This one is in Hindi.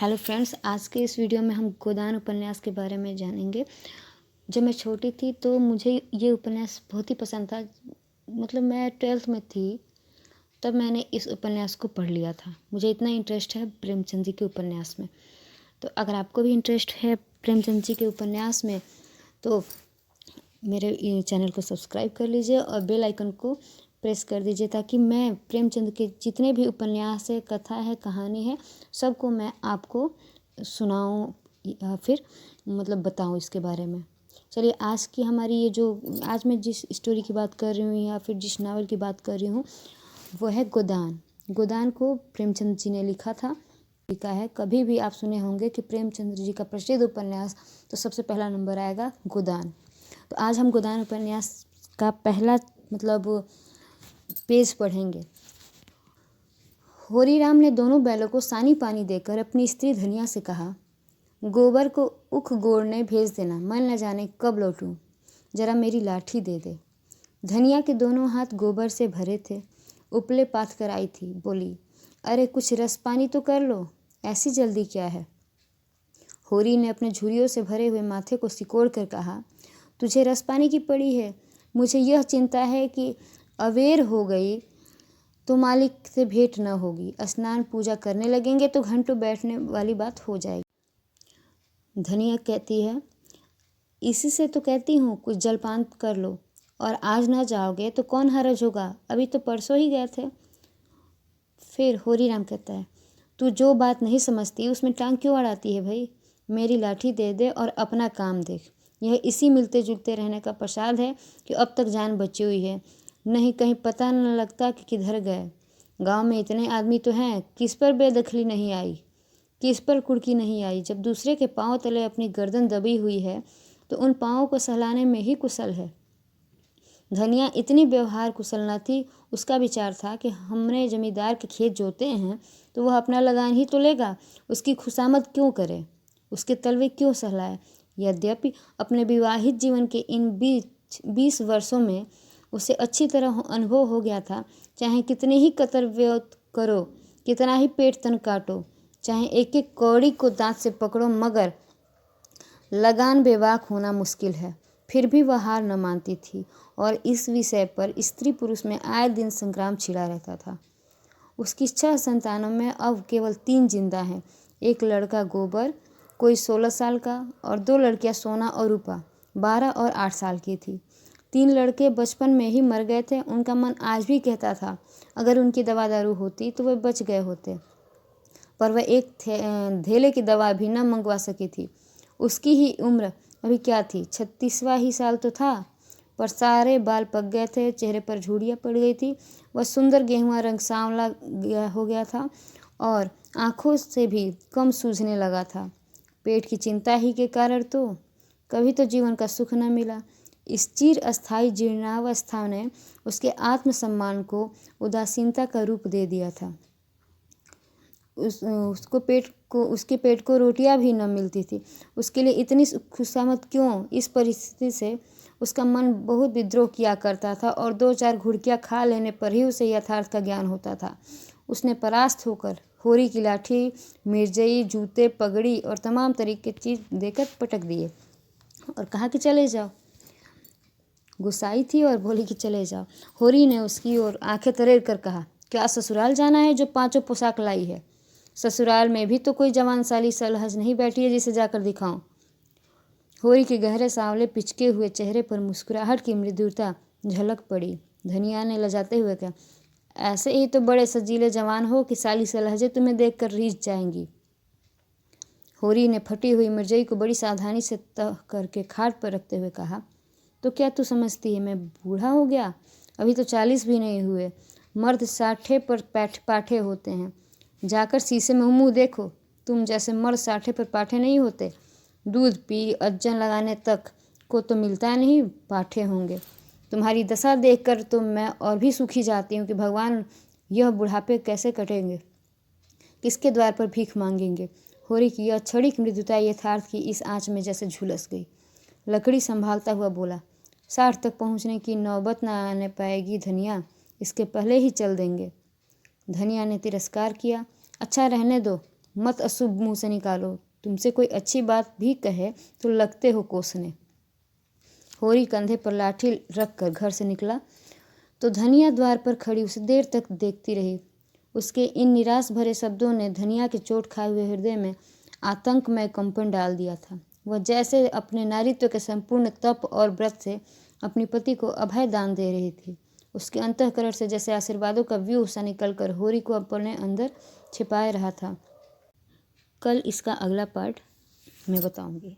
हेलो फ्रेंड्स, आज के इस वीडियो में हम गोदान उपन्यास के बारे में जानेंगे। जब मैं छोटी थी तो मुझे ये उपन्यास बहुत ही पसंद था। मतलब मैं 12th में थी तब मैंने इस उपन्यास को पढ़ लिया था। मुझे इतना इंटरेस्ट है प्रेमचंद जी के उपन्यास में। तो अगर आपको भी इंटरेस्ट है प्रेमचंद जी के उपन्यास में तो मेरे चैनल को सब्सक्राइब कर लीजिए और बेल आइकन को प्रेस कर दीजिए ताकि मैं प्रेमचंद के जितने भी उपन्यास है, कथा है, कहानी है, सबको मैं आपको सुनाऊं या फिर बताऊं इसके बारे में। चलिए, आज की हमारी ये जो आज मैं जिस स्टोरी की बात कर रही हूँ या फिर जिस नावल की बात कर रही हूँ वो है गोदान। गोदान को प्रेमचंद जी ने लिखा था। लिखा है, कभी भी आप सुने होंगे कि प्रेमचंद जी का प्रसिद्ध उपन्यास तो सबसे पहला नंबर आएगा गोदान। तो आज हम गोदान उपन्यास का पहला पेज पढ़ेंगे। होरीराम ने दोनों बैलों को सानी पानी देकर अपनी स्त्री धनिया से कहा, गोबर को उख गोड़ने भेज देना, मैं न जाने कब लौटूं। जरा मेरी लाठी दे दे। धनिया के दोनों हाथ गोबर से भरे थे। उपले पाथ कर आई थी। बोली, अरे कुछ रस पानी तो कर लो, ऐसी जल्दी क्या है। होरी ने अपने झुर्रियों से भरे हुए माथे को सिकोड़ कर कहा, तुझे रस पानी की पड़ी है। मुझे यह चिंता है कि अवेर हो गई तो मालिक से भेंट न होगी। स्नान पूजा करने लगेंगे तो घंटों बैठने वाली बात हो जाएगी। धनिया कहती है, इसी से तो कहती हूँ कुछ जलपान कर लो, और आज ना जाओगे तो कौन हरज होगा, अभी तो परसों ही गए थे। फिर होरीराम कहता है, तू जो बात नहीं समझती उसमें टांग क्यों अड़ाती है भाई। मेरी लाठी दे दे और अपना काम देख। यह इसी मिलते जुलते रहने का प्रसाद है कि अब तक जान बची हुई है, नहीं कहीं पता न लगता कि किधर गए। गांव में इतने आदमी तो हैं, किस पर बेदखली नहीं आई, किस पर कुड़की नहीं आई। जब दूसरे के पांव तले अपनी गर्दन दबी हुई है तो उन पांवों को सहलाने में ही कुशल है। धनिया इतनी व्यवहार कुशल न थी। उसका विचार था कि हमने जमींदार के खेत जोते हैं तो वह अपना लगान ही तो लेगा, उसकी खुशामद क्यों करे, उसके तलवे क्यों सहलाए। यद्यपि अपने विवाहित जीवन के इन 20 वर्षों में उसे अच्छी तरह अनुभव हो गया था, चाहे कितने ही कर्तव्य करो, कितना ही पेट तन काटो, चाहे एक एक कौड़ी को दांत से पकड़ो, मगर लगान बेबाक होना मुश्किल है। फिर भी वह हार न मानती थी और इस विषय पर स्त्री पुरुष में आए दिन संग्राम छिड़ा रहता था। उसकी 6 संतानों में अब केवल 3 जिंदा हैं। एक लड़का गोबर, कोई 16 साल का, और 2 लड़कियां सोना और रूपा 12 और 8 साल की थी। 3 लड़के बचपन में ही मर गए थे। उनका मन आज भी कहता था अगर उनकी दवा दारू होती तो वे बच गए होते, पर वह एक धेले की दवा भी न मंगवा सकी थी। उसकी ही उम्र अभी क्या थी, 36वां ही साल तो था, पर सारे बाल पक गए थे, चेहरे पर झुर्रियाँ पड़ गई थी। वह सुंदर गेहुआ रंग सांवला हो गया था और आंखों से भी कम सूझने लगा था। पेट की चिंता ही के कारण तो कभी तो जीवन का सुख न मिला। इस चिर अस्थायी जीर्णावस्था ने उसके आत्मसम्मान को उदासीनता का रूप दे दिया था। उसके पेट को रोटियां भी न मिलती थी। उसके लिए इतनी खुशामद क्यों। इस परिस्थिति से उसका मन बहुत विद्रोह किया करता था और 2-4 घुड़कियां खा लेने पर ही उसे यथार्थ का ज्ञान होता था। उसने परास्त होकर होरी की लाठी, मिर्जई, जूते, पगड़ी और तमाम तरीके की चीज देकर पटक दिए और कहा कि चले जाओ। गुस्साई थी और बोली कि चले जाओ। होरी ने उसकी ओर आंखें तरेर कर कहा, क्या ससुराल जाना है जो 5 पोशाक लाई है। ससुराल में भी तो कोई जवान साली सलहज नहीं बैठी है जिसे जाकर दिखाऊं। होरी के गहरे सांवले पिचके हुए चेहरे पर मुस्कुराहट की मृदुता झलक पड़ी। धनिया ने लजाते हुए कहा, ऐसे ही तो बड़े सजीले जवान हो कि साली सलहजे तुम्हें देखकर रीझ जाएंगी। होरी ने फटी हुई मिर्जई को बड़ी सावधानी से तह करके खाट पर रखते हुए कहा, तो क्या तू समझती है मैं बूढ़ा हो गया, अभी तो 40 भी नहीं हुए। मर्द 60 पर पाठे होते हैं। जाकर शीशे में मुंह देखो, तुम जैसे मर्द 60 पर पाठे नहीं होते। दूध पी अज्जन लगाने तक को तो मिलता नहीं, पाठे होंगे। तुम्हारी दशा देखकर तो मैं और भी सूखी जाती हूँ कि भगवान यह बुढ़ापे कैसे कटेंगे, किसके द्वार पर भीख मांगेंगे। होरी की यह क्षणिक मृदुता यथार्थ की इस आंच में जैसे झुलस गई। लकड़ी संभालता हुआ बोला, 60 तक पहुँचने की नौबत न आने पाएगी धनिया, इसके पहले ही चल देंगे। धनिया ने तिरस्कार किया, अच्छा रहने दो, मत अशुभ मुँह से निकालो। तुमसे कोई अच्छी बात भी कहे तो लगते हो कोसने। होरी कंधे पर लाठी रखकर घर से निकला तो धनिया द्वार पर खड़ी उसे देर तक देखती रही। उसके इन निराश भरे शब्दों ने धनिया के चोट खाए हुए हृदय में आतंकमय कंपन डाल दिया था। वह जैसे अपने नारीत्व के संपूर्ण तप और व्रत से अपनी पति को अभय दान दे रही थी। उसके अंतःकरण से जैसे आशीर्वादों का व्यूह सा निकलकर होरी को अपने अंदर छिपाए रहा था। कल इसका अगला पार्ट मैं बताऊंगी।